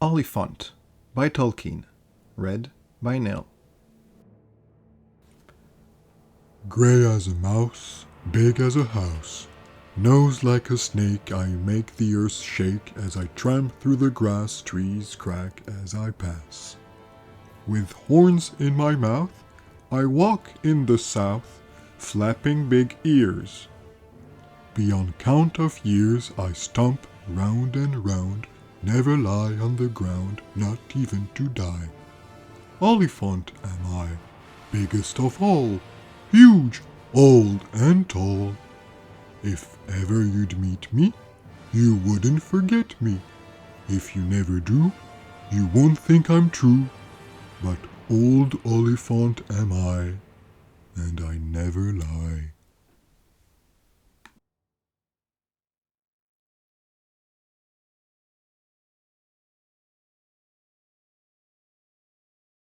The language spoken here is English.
Oliphaunt by Tolkien. Read by Nell. Gray as a mouse, big as a house, nose like a snake, I make the earth shake as I tramp through the grass, trees crack as I pass. With horns in my mouth, I walk in the south, flapping big ears. Beyond count of years, I stump round and round, never lie on the ground, not even to die. Oliphaunt am I, biggest of all, huge, old, and tall. If ever you'd meet me, you wouldn't forget me. If you never do, you won't think I'm true. But old Oliphaunt am I, and I never lie.